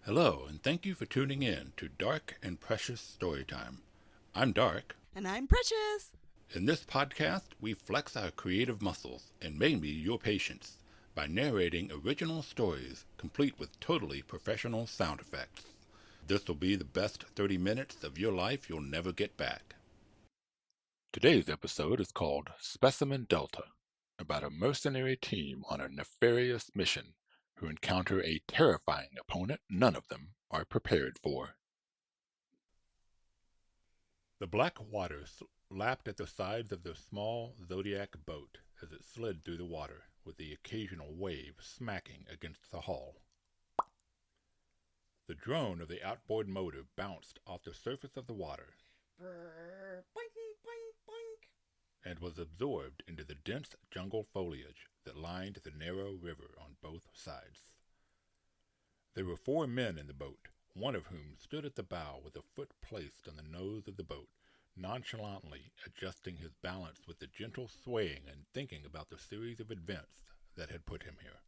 Hello, and thank you for tuning in to Dark and Precious Storytime. I'm Dark. And I'm Precious. In this podcast, we flex our creative muscles and maybe your patience by narrating original stories complete with totally professional sound effects. This will be the best 30 minutes of your life you'll never get back. Today's episode is called Specimen Delta, about a mercenary team on a nefarious mission who encounter a terrifying opponent none of them are prepared for. The black waters lapped at the sides of the small Zodiac boat as it slid through the water, with the occasional wave smacking against the hull. The drone of the outboard motor bounced off the surface of the water Brrr, boink, boink, boink. and was absorbed into the dense jungle foliage that lined the narrow river on both sides. There were 4 men in the boat, one of whom stood at the bow with a foot placed on the nose of the boat, nonchalantly adjusting his balance with a gentle swaying and thinking about the series of events that had put him here.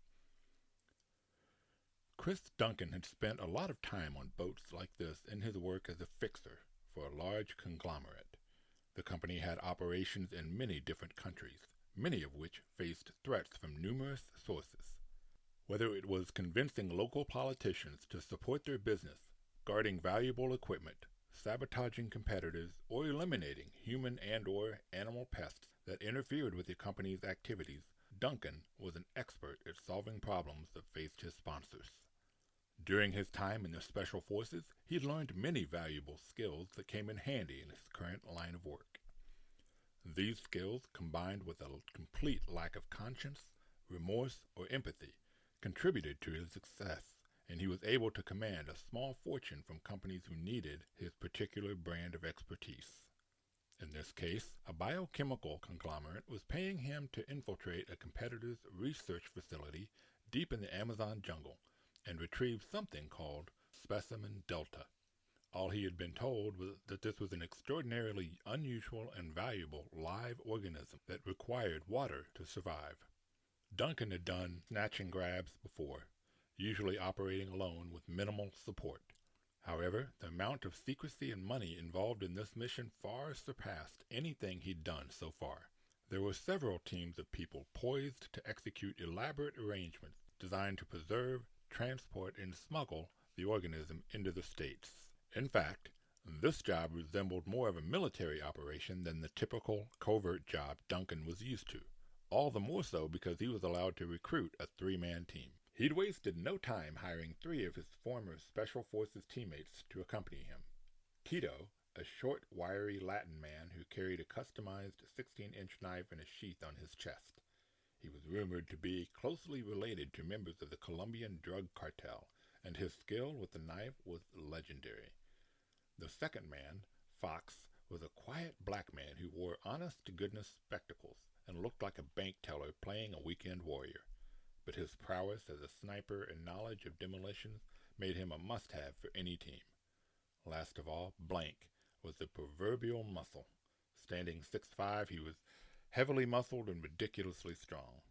Chris Duncan had spent a lot of time on boats like this in his work as a fixer for a large conglomerate. The company had operations in many different countries, many of which faced threats from numerous sources. Whether it was convincing local politicians to support their business, guarding valuable equipment, sabotaging competitors, or eliminating human and/or animal pests that interfered with the company's activities, Duncan was an expert at solving problems that faced his sponsors. During his time in the Special Forces, he learned many valuable skills that came in handy in his current line of work. These skills, combined with a complete lack of conscience, remorse, or empathy, contributed to his success, and he was able to command a small fortune from companies who needed his particular brand of expertise. In this case, a biochemical conglomerate was paying him to infiltrate a competitor's research facility deep in the Amazon jungle and retrieve something called Specimen Delta. All he had been told was that this was an extraordinarily unusual and valuable live organism that required water to survive. Duncan had done snatch and grabs before, usually operating alone with minimal support. However, the amount of secrecy and money involved in this mission far surpassed anything he'd done so far. There were several teams of people poised to execute elaborate arrangements designed to preserve, transport, and smuggle the organism into the States. In fact, this job resembled more of a military operation than the typical covert job Duncan was used to. All the more so because he was allowed to recruit a 3-man team. He'd wasted no time hiring 3 of his former Special Forces teammates to accompany him. Tito, a short, wiry Latin man who carried a customized 16-inch knife in a sheath on his chest. He was rumored to be closely related to members of the Colombian drug cartel, and his skill with the knife was legendary. The second man, Fox, was a quiet black man who wore honest-to-goodness spectacles and looked like a bank teller playing a weekend warrior. But his prowess as a sniper and knowledge of demolitions made him a must-have for any team. Last of all, Blank was the proverbial muscle. Standing 6'5", he was heavily muscled and ridiculously strong.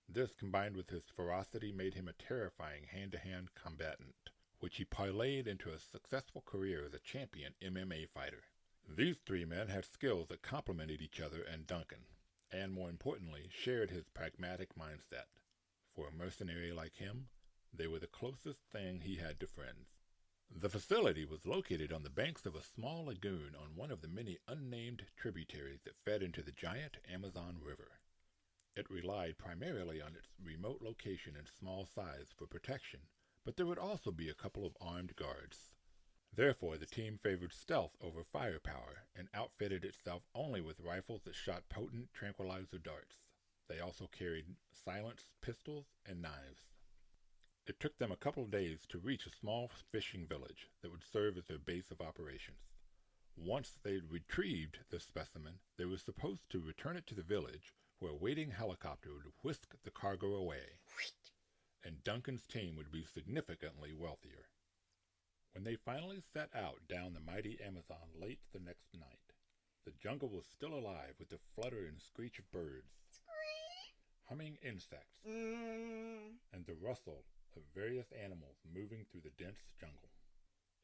This, combined with his ferocity, made him a terrifying hand-to-hand combatant, which he parlayed into a successful career as a champion MMA fighter. These 3 men had skills that complemented each other and Duncan, and more importantly, shared his pragmatic mindset. For a mercenary like him, they were the closest thing he had to friends. The facility was located on the banks of a small lagoon on one of the many unnamed tributaries that fed into the giant Amazon River. It relied primarily on its remote location and small size for protection, but there would also be a couple of armed guards. Therefore, the team favored stealth over firepower and outfitted itself only with rifles that shot potent tranquilizer darts. They also carried silenced pistols and knives. It took them a couple of days to reach a small fishing village that would serve as their base of operations. Once they'd retrieved the specimen, they were supposed to return it to the village, where a waiting helicopter would whisk the cargo away, and Duncan's team would be significantly wealthier. When they finally set out down the mighty Amazon late the next night, the jungle was still alive with the flutter and screech of birds, humming insects, and the rustle of various animals moving through the dense jungle.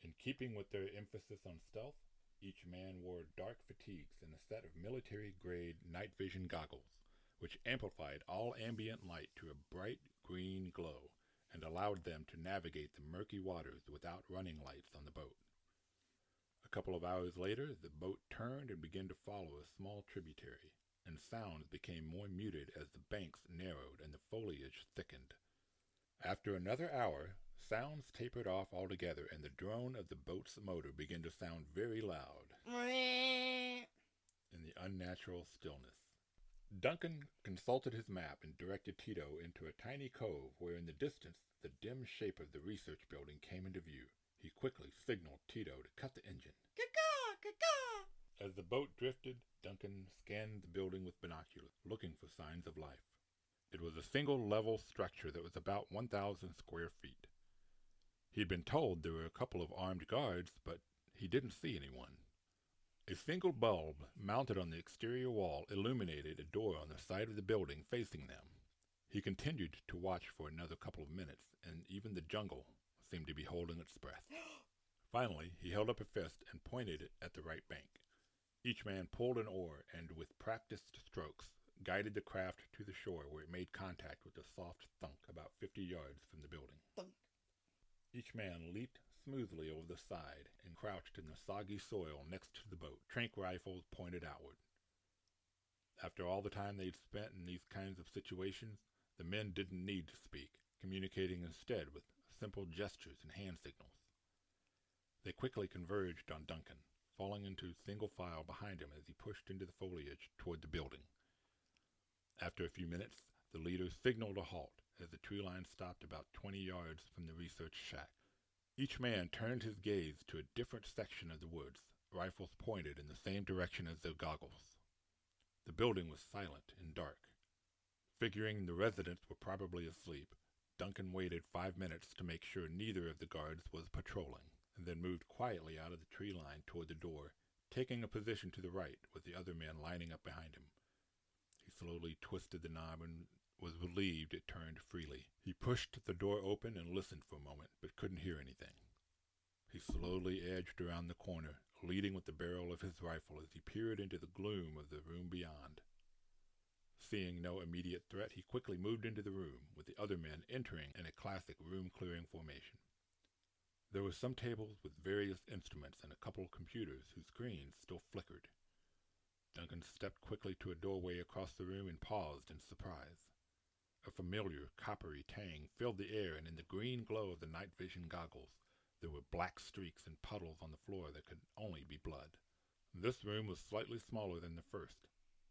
In keeping with their emphasis on stealth, each man wore dark fatigues and a set of military-grade night vision goggles, which amplified all ambient light to a bright green glow and allowed them to navigate the murky waters without running lights on the boat. A couple of hours later, the boat turned and began to follow a small tributary, and sounds became more muted as the banks narrowed and the foliage thickened. After another hour, sounds tapered off altogether, and the drone of the boat's motor began to sound very loud in the unnatural stillness. Duncan consulted his map and directed Tito into a tiny cove where in the distance the dim shape of the research building came into view. He quickly signaled Tito to cut the engine. Caw, caw. As the boat drifted, Duncan scanned the building with binoculars, looking for signs of life. It was a single-level structure that was about 1,000 square feet. He'd been told there were a couple of armed guards, but he didn't see anyone. A single bulb mounted on the exterior wall illuminated a door on the side of the building facing them. He continued to watch for another couple of minutes, and even the jungle seemed to be holding its breath. Finally, he held up a fist and pointed it at the right bank. Each man pulled an oar and, with practiced strokes, guided the craft to the shore where it made contact with a soft thunk about 50 yards from the building. Thunk. Each man leaped smoothly over the side and crouched in the soggy soil next to the boat, tranq rifles pointed outward. After all the time they'd spent in these kinds of situations, the men didn't need to speak, communicating instead with simple gestures and hand signals. They quickly converged on Duncan, falling into single file behind him as he pushed into the foliage toward the building. After a few minutes, the leader signaled a halt as the tree line stopped about 20 yards from the research shack. Each man turned his gaze to a different section of the woods, rifles pointed in the same direction as their goggles. The building was silent and dark. Figuring the residents were probably asleep, Duncan waited 5 minutes to make sure neither of the guards was patrolling, and then moved quietly out of the tree line toward the door, taking a position to the right with the other men lining up behind him. He slowly twisted the knob and was relieved it turned freely. He pushed the door open and listened for a moment, but couldn't hear anything. He slowly edged around the corner, leading with the barrel of his rifle as he peered into the gloom of the room beyond. Seeing no immediate threat, he quickly moved into the room, with the other men entering in a classic room-clearing formation. There were some tables with various instruments and a couple of computers whose screens still flickered. Duncan stepped quickly to a doorway across the room and paused in surprise. A familiar coppery tang filled the air, and in the green glow of the night vision goggles, there were black streaks and puddles on the floor that could only be blood. This room was slightly smaller than the first,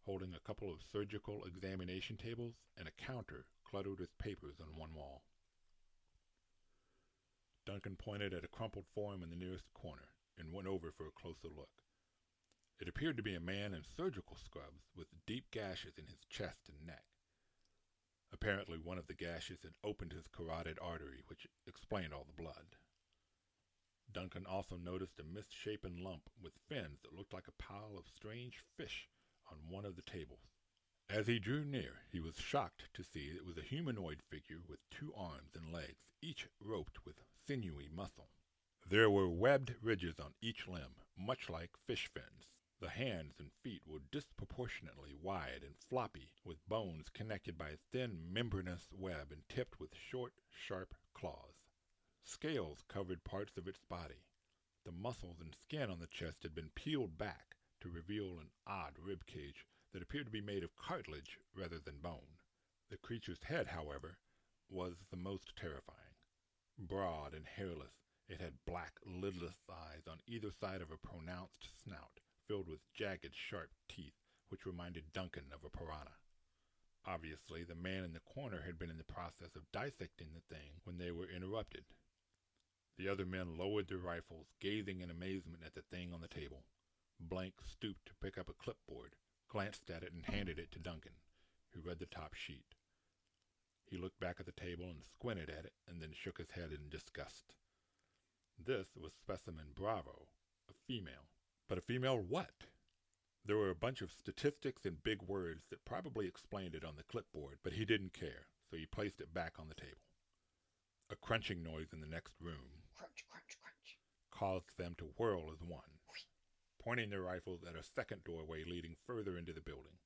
holding a couple of surgical examination tables and a counter cluttered with papers on one wall. Duncan pointed at a crumpled form in the nearest corner and went over for a closer look. It appeared to be a man in surgical scrubs with deep gashes in his chest and neck. Apparently one of the gashes had opened his carotid artery, which explained all the blood. Duncan also noticed a misshapen lump with fins that looked like a pile of strange fish on one of the tables. As he drew near, he was shocked to see it was a humanoid figure with 2 arms and legs, each roped with sinewy muscle. There were webbed ridges on each limb, much like fish fins. The hands and feet were disproportionately wide and floppy, with bones connected by a thin membranous web and tipped with short, sharp claws. Scales covered parts of its body. The muscles and skin on the chest had been peeled back to reveal an odd rib cage that appeared to be made of cartilage rather than bone. The creature's head, however, was the most terrifying. Broad and hairless, it had black, lidless eyes on either side of a pronounced snout, filled with jagged, sharp teeth, which reminded Duncan of a piranha. Obviously, the man in the corner had been in the process of dissecting the thing when they were interrupted. The other men lowered their rifles, gazing in amazement at the thing on the table. Blank stooped to pick up a clipboard, glanced at it, and handed it to Duncan, who read the top sheet. He looked back at the table and squinted at it, and then shook his head in disgust. This was specimen Bravo, a female. But a female what? There were a bunch of statistics and big words that probably explained it on the clipboard, but he didn't care, so he placed it back on the table. A crunching noise in the next room Crunch, crunch, crunch. caused them to whirl as one, pointing their rifles at a second doorway leading further into the building.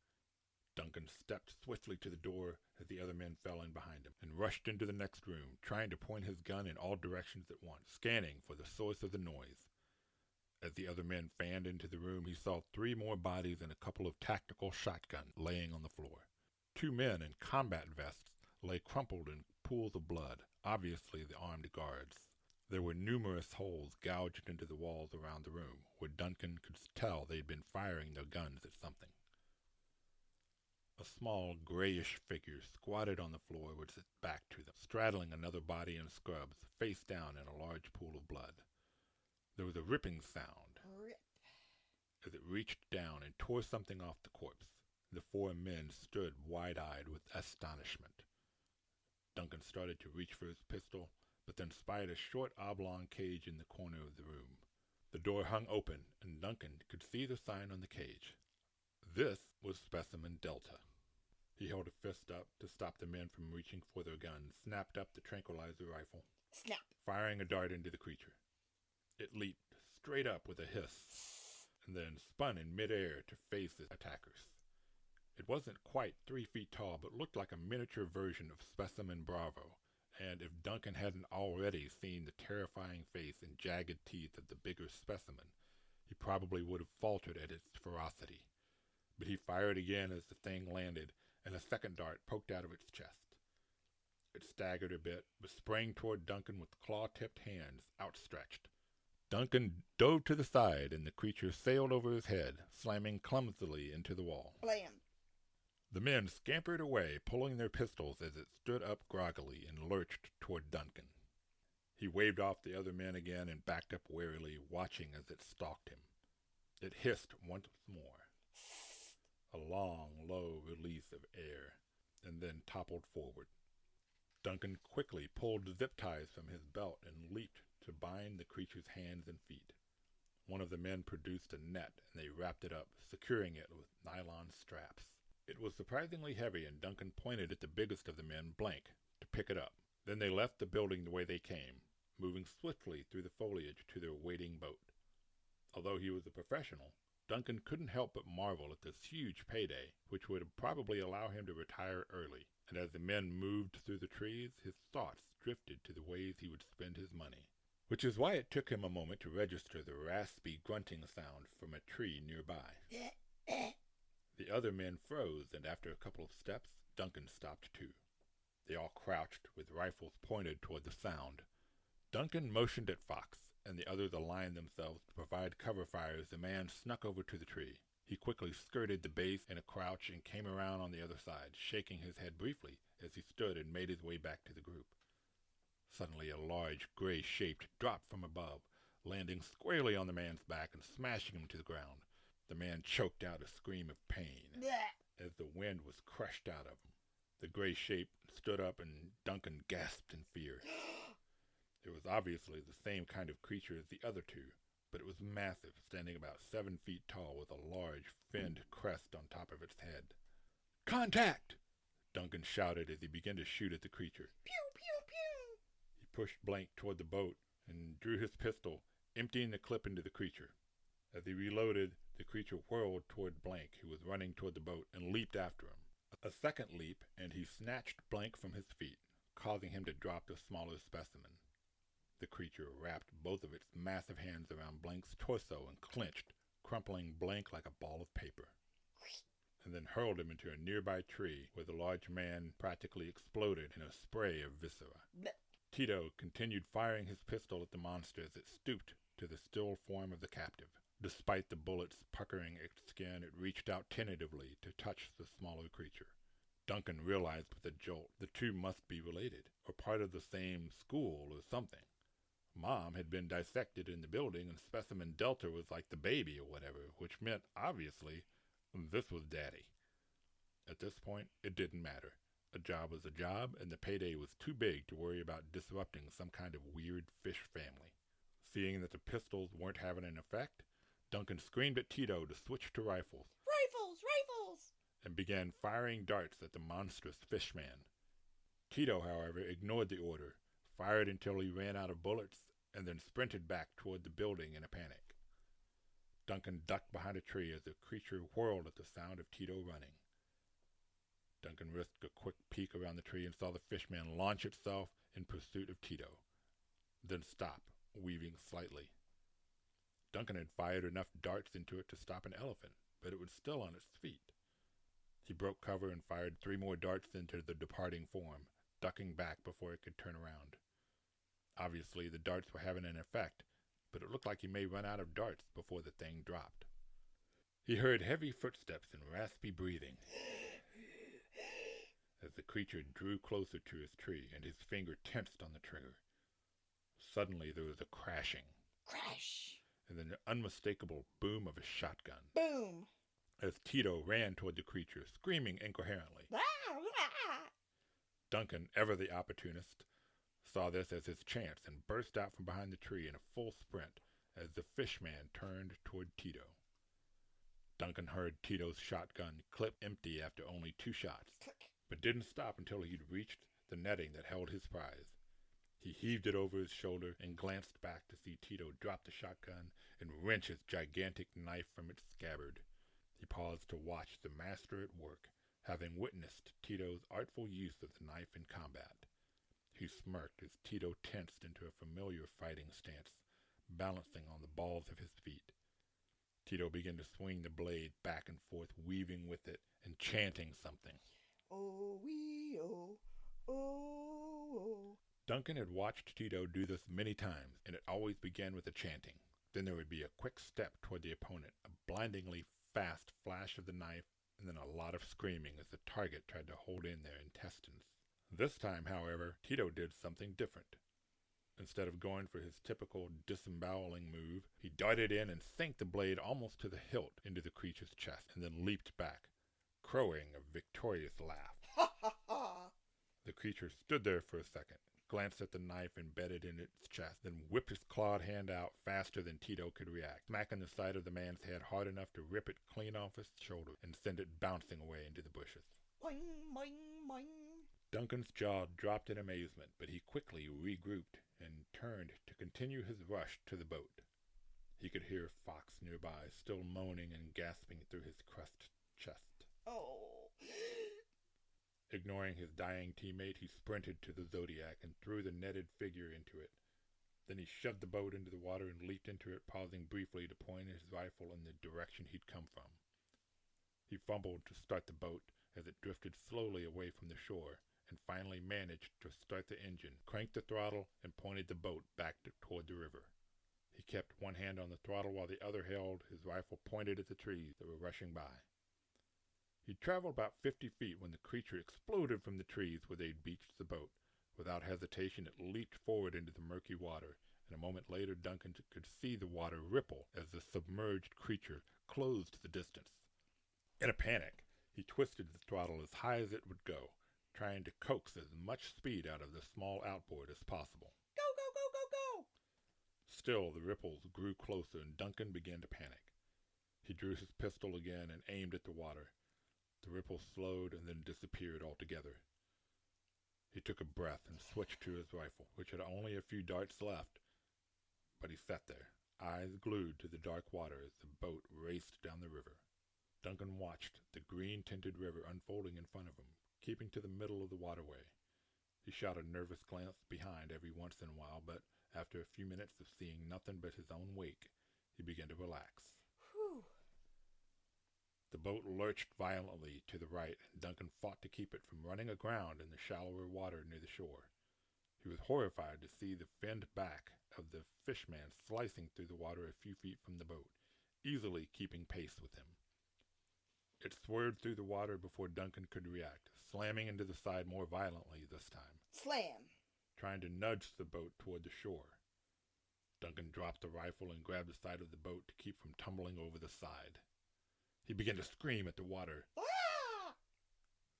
Duncan stepped swiftly to the door as the other men fell in behind him, and rushed into the next room, trying to point his gun in all directions at once, scanning for the source of the noise. As the other men fanned into the room, he saw 3 more bodies and a couple of tactical shotguns laying on the floor. 2 men in combat vests lay crumpled in pools of blood, obviously the armed guards. There were numerous holes gouged into the walls around the room, where Duncan could tell they'd been firing their guns at something. A small, grayish figure squatted on the floor with its back to them, straddling another body in scrubs, face down in a large pool of blood. There was a ripping sound Rip. as it reached down and tore something off the corpse. The 4 men stood wide-eyed with astonishment. Duncan started to reach for his pistol, but then spied a short oblong cage in the corner of the room. The door hung open, and Duncan could see the sign on the cage. This was Specimen Delta. He held a fist up to stop the men from reaching for their guns, snapped up the tranquilizer rifle, Snap. firing a dart into the creature. It leaped straight up with a hiss, and then spun in midair to face its attackers. It wasn't quite 3 feet tall, but looked like a miniature version of Specimen Bravo, and if Duncan hadn't already seen the terrifying face and jagged teeth of the bigger specimen, he probably would have faltered at its ferocity. But he fired again as the thing landed, and a second dart poked out of its chest. It staggered a bit, but sprang toward Duncan with claw-tipped hands outstretched. Duncan dove to the side, and the creature sailed over his head, slamming clumsily into the wall. Blam. The men scampered away, pulling their pistols as it stood up groggily and lurched toward Duncan. He waved off the other men again and backed up warily, watching as it stalked him. It hissed once more, a long, low release of air, and then toppled forward. Duncan quickly pulled zip ties from his belt and leaped to bind the creature's hands and feet. One of the men produced a net, and they wrapped it up, securing it with nylon straps. It was surprisingly heavy, and Duncan pointed at the biggest of the men, Blank, to pick it up. Then they left the building the way they came, moving swiftly through the foliage to their waiting boat. Although he was a professional, Duncan couldn't help but marvel at this huge payday, which would probably allow him to retire early. And as the men moved through the trees, his thoughts drifted to the ways he would spend his money. Which is why it took him a moment to register the raspy grunting sound from a tree nearby. The other men froze, and after a couple of steps, Duncan stopped too. They all crouched, with rifles pointed toward the sound. Duncan motioned at Fox, and the others aligned themselves to provide cover fire as the man snuck over to the tree. He quickly skirted the base in a crouch and came around on the other side, shaking his head briefly as he stood and made his way back to the group. Suddenly a large, gray shape dropped from above, landing squarely on the man's back and smashing him to the ground. The man choked out a scream of pain as the wind was crushed out of him. The gray shape stood up, and Duncan gasped in fear. It was obviously the same kind of creature as the other 2, but it was massive, standing about 7 feet tall with a large finned crest on top of its head. "Contact!" Duncan shouted as he began to shoot at the creature. Pew, pew, pew. He pushed Blank toward the boat and drew his pistol, emptying the clip into the creature. As he reloaded, the creature whirled toward Blank, who was running toward the boat, and leaped after him. A second leap, and he snatched Blank from his feet, causing him to drop the smaller specimen. The creature wrapped both of its massive hands around Blank's torso and clenched, crumpling Blank like a ball of paper, and then hurled him into a nearby tree where the large man practically exploded in a spray of viscera. Bleh. Tito continued firing his pistol at the monster as it stooped to the still form of the captive. Despite the bullets puckering its skin, it reached out tentatively to touch the smaller creature. Duncan realized with a jolt the 2 must be related, or part of the same school or something. Mom had been dissected in the building, and Specimen Delta was like the baby or whatever, which meant, obviously, this was Daddy. At this point, it didn't matter. A job was a job, and the payday was too big to worry about disrupting some kind of weird fish family. Seeing that the pistols weren't having an effect, Duncan screamed at Tito to switch to rifles, Rifles! and began firing darts at the monstrous fishman. Tito, however, ignored the order, fired until he ran out of bullets, and then sprinted back toward the building in a panic. Duncan ducked behind a tree as the creature whirled at the sound of Tito running. Duncan risked a quick peek around the tree and saw the fishman launch itself in pursuit of Tito, then stop, weaving slightly. Duncan had fired enough darts into it to stop an elephant, but it was still on its feet. He broke cover and fired 3 more darts into the departing form, ducking back before it could turn around. Obviously, the darts were having an effect, but it looked like he may run out of darts before the thing dropped. He heard heavy footsteps and raspy breathing as the creature drew closer to his tree and his finger tensed on the trigger. Suddenly there was a crashing. Crash. And then the unmistakable boom of a shotgun. Boom. As Tito ran toward the creature, screaming incoherently. Duncan, ever the opportunist, saw this as his chance and burst out from behind the tree in a full sprint as the fishman turned toward Tito. Duncan heard Tito's shotgun clip empty after only 2 shots, but didn't stop until he'd reached the netting that held his prize. He heaved it over his shoulder and glanced back to see Tito drop the shotgun and wrench his gigantic knife from its scabbard. He paused to watch the master at work, having witnessed Tito's artful use of the knife in combat. He smirked as Tito tensed into a familiar fighting stance, balancing on the balls of his feet. Tito began to swing the blade back and forth, weaving with it and chanting something. Oh, wee, oh, oh, oh. Duncan had watched Tito do this many times, and it always began with a chanting. Then there would be a quick step toward the opponent, a blindingly fast flash of the knife, and then a lot of screaming as the target tried to hold in their intestines. This time, however, Tito did something different. Instead of going for his typical disemboweling move, he darted in and sank the blade almost to the hilt into the creature's chest, and then leaped back, crowing a victorious laugh. Ha ha ha. The creature stood there for a second, glanced at the knife embedded in its chest, then whipped his clawed hand out faster than Tito could react, smacking the side of the man's head hard enough to rip it clean off his shoulder and send it bouncing away into the bushes. Boing, boing, boing. Duncan's jaw dropped in amazement, but he quickly regrouped and turned to continue his rush to the boat. He could hear Fox nearby, still moaning and gasping through his crushed chest. Oh. Ignoring his dying teammate, he sprinted to the Zodiac and threw the netted figure into it. Then he shoved the boat into the water and leaped into it, pausing briefly to point his rifle in the direction he'd come from. He fumbled to start the boat as it drifted slowly away from the shore, and finally managed to start the engine, cranked the throttle, and pointed the boat back toward the river. He kept one hand on the throttle while the other held his rifle pointed at the trees that were rushing by. He'd traveled about 50 feet when the creature exploded from the trees where they'd beached the boat. Without hesitation, it leaped forward into the murky water, and a moment later Duncan could see the water ripple as the submerged creature closed the distance. In a panic, he twisted the throttle as high as it would go, trying to coax as much speed out of the small outboard as possible. Go, go, go, go, go. Still, the ripples grew closer, and Duncan began to panic. He drew his pistol again and aimed at the water. The ripples slowed and then disappeared altogether. He took a breath and switched to his rifle, which had only a few darts left. But he sat there, eyes glued to the dark water as the boat raced down the river. Duncan watched the green-tinted river unfolding in front of him, keeping to the middle of the waterway. He shot a nervous glance behind every once in a while, but after a few minutes of seeing nothing but his own wake, he began to relax. Whew. The boat lurched violently to the right, and Duncan fought to keep it from running aground in the shallower water near the shore. He was horrified to see the finned back of the fishman slicing through the water a few feet from the boat, easily keeping pace with him. It swerved through the water before Duncan could react, slamming into the side more violently this time, Slam. trying to nudge the boat toward the shore. Duncan dropped the rifle and grabbed the side of the boat to keep from tumbling over the side. He began to scream at the water. Ah!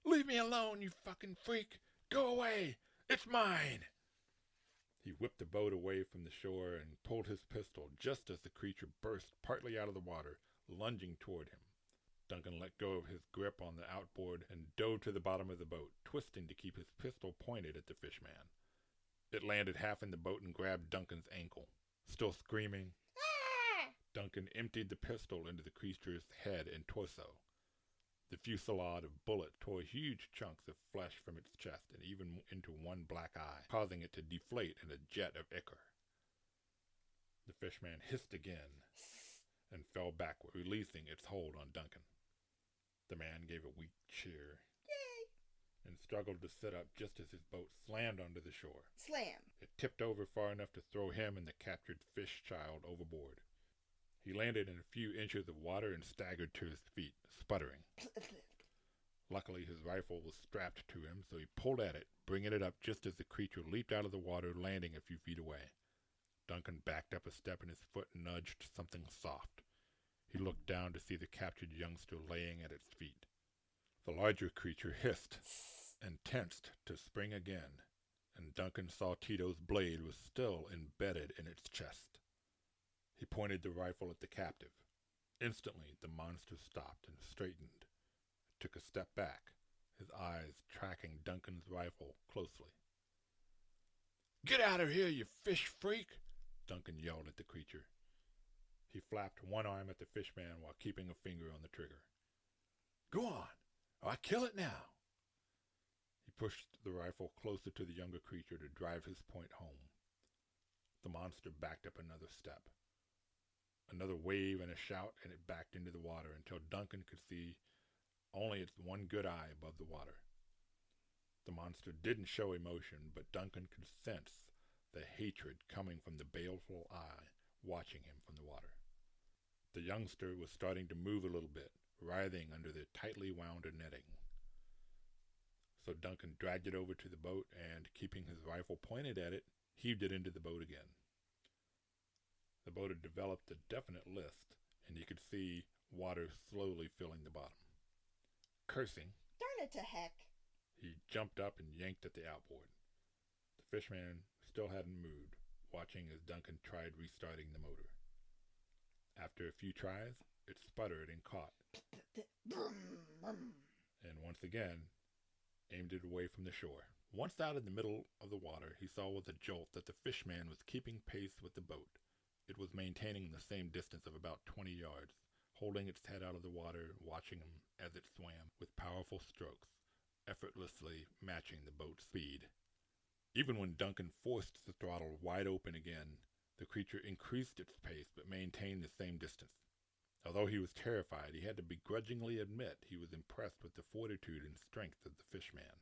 "Leave me alone, you fucking freak! Go away! It's mine!" He whipped the boat away from the shore and pulled his pistol just as the creature burst partly out of the water, lunging toward him. Duncan let go of his grip on the outboard and dove to the bottom of the boat, twisting to keep his pistol pointed at the fishman. It landed half in the boat and grabbed Duncan's ankle. Still screaming, Ah! Duncan emptied the pistol into the creature's head and torso. The fusillade of bullets tore huge chunks of flesh from its chest and even into one black eye, causing it to deflate in a jet of ichor. The fishman hissed again and fell backward, releasing its hold on Duncan. The man gave a weak cheer and struggled to sit up just as his boat slammed onto the shore. Slam. It tipped over far enough to throw him and the captured fish child overboard. He landed in a few inches of water and staggered to his feet, sputtering. Luckily, his rifle was strapped to him, so he pulled at it, bringing it up just as the creature leaped out of the water, landing a few feet away. Duncan backed up a step and his foot nudged something soft. He looked down to see the captured youngster laying at its feet. The larger creature hissed and tensed to spring again, and Duncan saw Tito's blade was still embedded in its chest. He pointed the rifle at the captive. Instantly, the monster stopped and straightened. It took a step back, his eyes tracking Duncan's rifle closely. "Get out of here, you fish freak!" Duncan yelled at the creature. He flapped one arm at the fishman while keeping a finger on the trigger. "Go on, or I kill it now!" He pushed the rifle closer to the younger creature to drive his point home. The monster backed up another step. Another wave and a shout, and it backed into the water until Duncan could see only its one good eye above the water. The monster didn't show emotion, but Duncan could sense the hatred coming from the baleful eye watching him from the water. The youngster was starting to move a little bit, writhing under the tightly wound netting. So Duncan dragged it over to the boat and, keeping his rifle pointed at it, heaved it into the boat again. The boat had developed a definite list, and he could see water slowly filling the bottom. Cursing, Darn it to heck. he jumped up and yanked at the outboard. The fishman still hadn't moved, watching as Duncan tried restarting the motor. After a few tries, it sputtered and caught, and once again aimed it away from the shore. Once out in the middle of the water, he saw with a jolt that the fishman was keeping pace with the boat. It was maintaining the same distance of about 20 yards, holding its head out of the water, watching him as it swam with powerful strokes, effortlessly matching the boat's speed. Even when Duncan forced the throttle wide open again, the creature increased its pace but maintained the same distance. Although he was terrified, he had to begrudgingly admit he was impressed with the fortitude and strength of the fishman.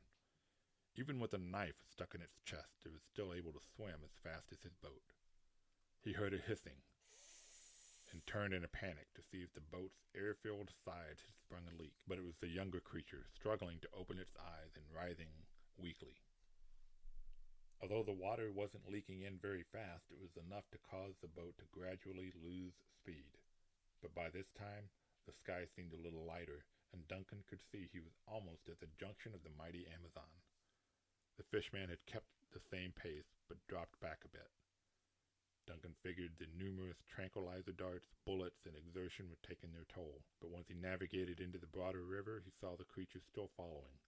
Even with a knife stuck in its chest, it was still able to swim as fast as his boat. He heard a hissing and turned in a panic to see if the boat's air-filled sides had sprung a leak, but it was the younger creature struggling to open its eyes and writhing weakly. Although the water wasn't leaking in very fast, it was enough to cause the boat to gradually lose speed. But by this time, the sky seemed a little lighter, and Duncan could see he was almost at the junction of the mighty Amazon. The fishman had kept the same pace, but dropped back a bit. Duncan figured the numerous tranquilizer darts, bullets, and exertion were taking their toll, but once he navigated into the broader river, he saw the creature still following.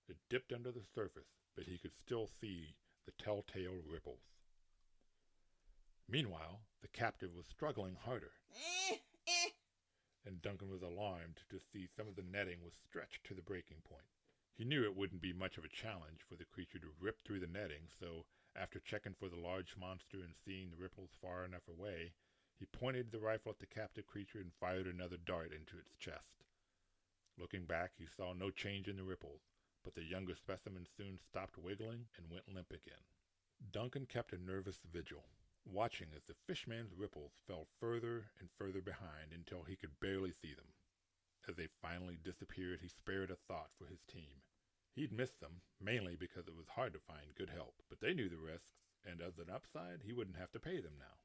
It dipped under the surface, but he could still see the telltale ripples. Meanwhile, the captive was struggling harder, and Duncan was alarmed to see some of the netting was stretched to the breaking point. He knew it wouldn't be much of a challenge for the creature to rip through the netting, so after checking for the large monster and seeing the ripples far enough away, he pointed the rifle at the captive creature and fired another dart into its chest. Looking back, he saw no change in the ripples, but the younger specimen soon stopped wiggling and went limp again. Duncan kept a nervous vigil, watching as the fishman's ripples fell further and further behind until he could barely see them. As they finally disappeared, he spared a thought for his team. He'd missed them, mainly because it was hard to find good help, but they knew the risks, and as an upside, he wouldn't have to pay them now.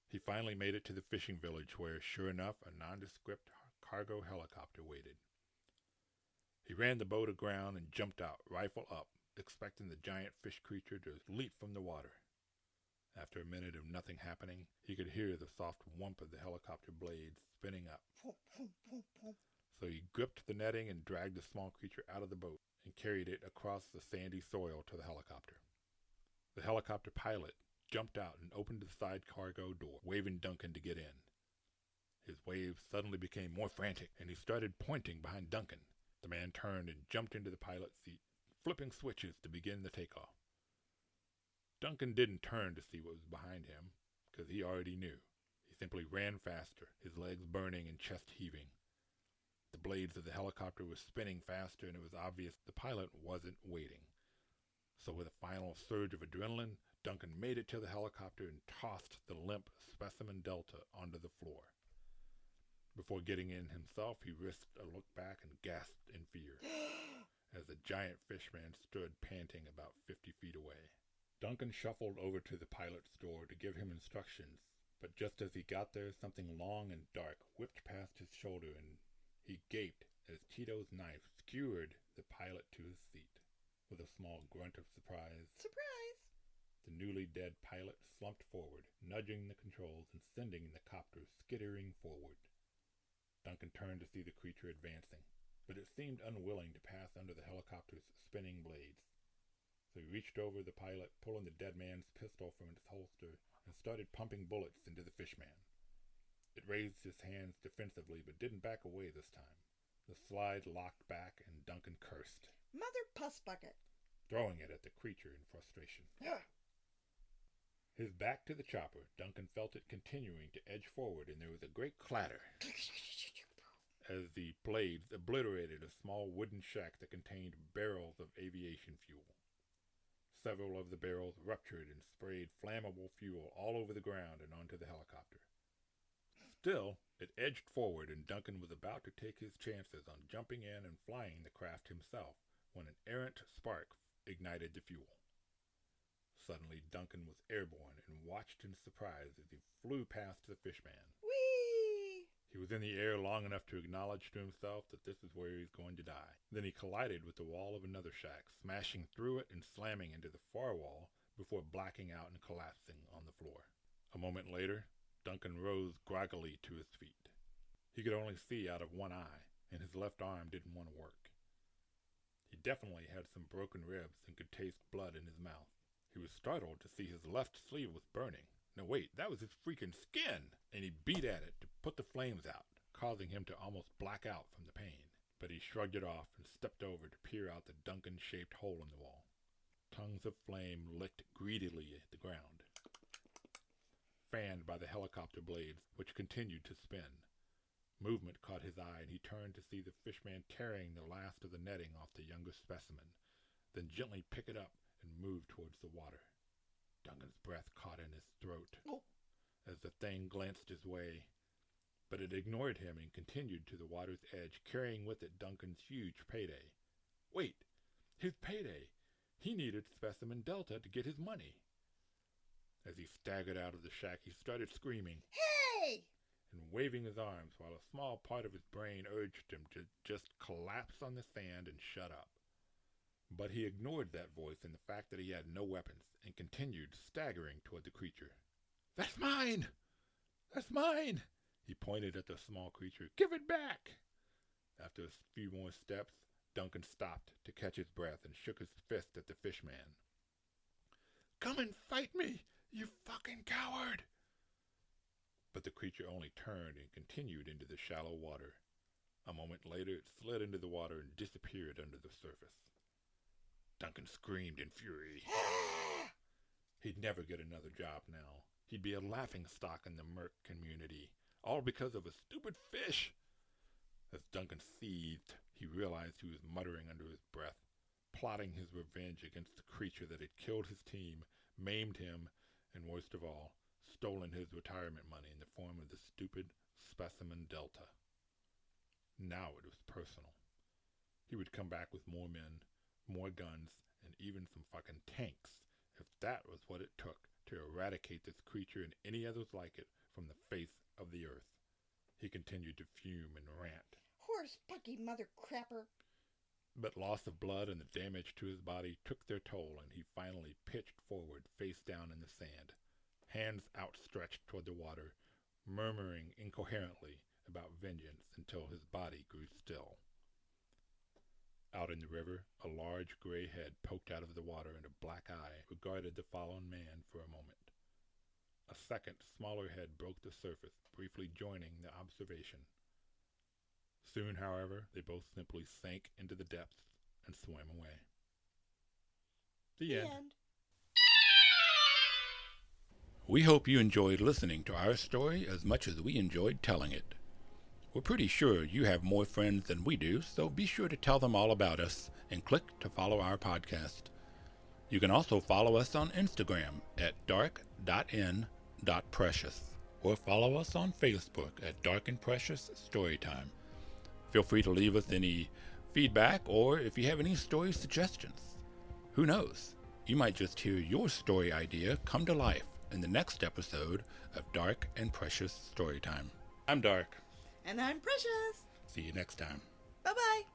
He finally made it to the fishing village where, sure enough, a nondescript cargo helicopter waited. He ran the boat aground and jumped out, rifle up, expecting the giant fish creature to leap from the water. After a minute of nothing happening, he could hear the soft whump of the helicopter blades spinning up. So he gripped the netting and dragged the small creature out of the boat and carried it across the sandy soil to the helicopter. The helicopter pilot jumped out and opened the side cargo door, waving Duncan to get in. His waves suddenly became more frantic, and he started pointing behind Duncan. The man turned and jumped into the pilot's seat, flipping switches to begin the takeoff. Duncan didn't turn to see what was behind him, because he already knew. He simply ran faster, his legs burning and chest heaving. The blades of the helicopter were spinning faster, and it was obvious the pilot wasn't waiting. So with a final surge of adrenaline, Duncan made it to the helicopter and tossed the limp specimen Delta onto the floor. Before getting in himself, he risked a look back and gasped in fear as the giant fishman stood panting about 50 feet away. Duncan shuffled over to the pilot's door to give him instructions, but just as he got there, something long and dark whipped past his shoulder, and he gaped as Tito's knife skewered the pilot to his seat. With a small grunt of surprise, the newly dead pilot slumped forward, nudging the controls and sending the copter skittering forward. Duncan turned to see the creature advancing, but it seemed unwilling to pass under the helicopter's spinning blades. So he reached over the pilot, pulling the dead man's pistol from its holster, and started pumping bullets into the fishman. It raised its hands defensively, but didn't back away this time. The slide locked back, and Duncan cursed, Mother Puss Bucket, throwing it at the creature in frustration. His back to the chopper, Duncan felt it continuing to edge forward, and there was a great clatter as the blades obliterated a small wooden shack that contained barrels of aviation fuel. Several of the barrels ruptured and sprayed flammable fuel all over the ground and onto the helicopter. Still, it edged forward, and Duncan was about to take his chances on jumping in and flying the craft himself when an errant spark ignited the fuel. Suddenly, Duncan was airborne and watched in surprise as he flew past the fishman. whee! He was in the air long enough to acknowledge to himself that this is where he was going to die. Then he collided with the wall of another shack, smashing through it and slamming into the far wall before blacking out and collapsing on the floor. A moment later, Duncan rose groggily to his feet. He could only see out of one eye, and his left arm didn't want to work. He definitely had some broken ribs and could taste blood in his mouth. He was startled to see his left sleeve was burning. No, wait, that was his freaking skin! And he beat at it to put the flames out, causing him to almost black out from the pain. But he shrugged it off and stepped over to peer out the Duncan-shaped hole in the wall. Tongues of flame licked greedily at the ground, fanned by the helicopter blades, which continued to spin. Movement caught his eye, and he turned to see the fishman tearing the last of the netting off the younger specimen, then gently pick it up and move towards the water. Duncan's breath caught in his throat as the thing glanced his way, but it ignored him and continued to the water's edge, carrying with it Duncan's huge payday. Wait, his payday! He needed specimen Delta to get his money. As he staggered out of the shack, he started screaming, Hey! and waving his arms while a small part of his brain urged him to just collapse on the sand and shut up. But he ignored that voice and the fact that he had no weapons and continued staggering toward the creature. That's mine! That's mine! He pointed at the small creature. Give it back! After a few more steps, Duncan stopped to catch his breath and shook his fist at the fishman. Come and fight me, you fucking coward! But the creature only turned and continued into the shallow water. A moment later, it slid into the water and disappeared under the surface. Duncan screamed in fury. He'd never get another job now. He'd be a laughingstock in the merc community, all because of a stupid fish. As Duncan seethed, he realized he was muttering under his breath, plotting his revenge against the creature that had killed his team, maimed him, and worst of all, stolen his retirement money in the form of the stupid specimen Delta. Now it was personal. He would come back with more men, more guns, and even some fucking tanks, if that was what it took to eradicate this creature and any others like it from the face of the earth. He continued to fume and rant. Horse bucky mother crapper. But loss of blood and the damage to his body took their toll, and he finally pitched forward, face down in the sand, hands outstretched toward the water, murmuring incoherently about vengeance until his body grew still. Out in the river, a large gray head poked out of the water and a black eye regarded the fallen man for a moment. A second, smaller head broke the surface, briefly joining the observation. Soon, however, they both simply sank into the depths and swam away. The end. We hope you enjoyed listening to our story as much as we enjoyed telling it. We're pretty sure you have more friends than we do, so be sure to tell them all about us and click to follow our podcast. You can also follow us on Instagram at dark.n.precious or follow us on Facebook at Dark&Precious Storytime. Feel free to leave us any feedback or if you have any story suggestions. Who knows? You might just hear your story idea come to life in the next episode of Dark&Precious Storytime. I'm Dark. And I'm Precious. See you next time. Bye-bye.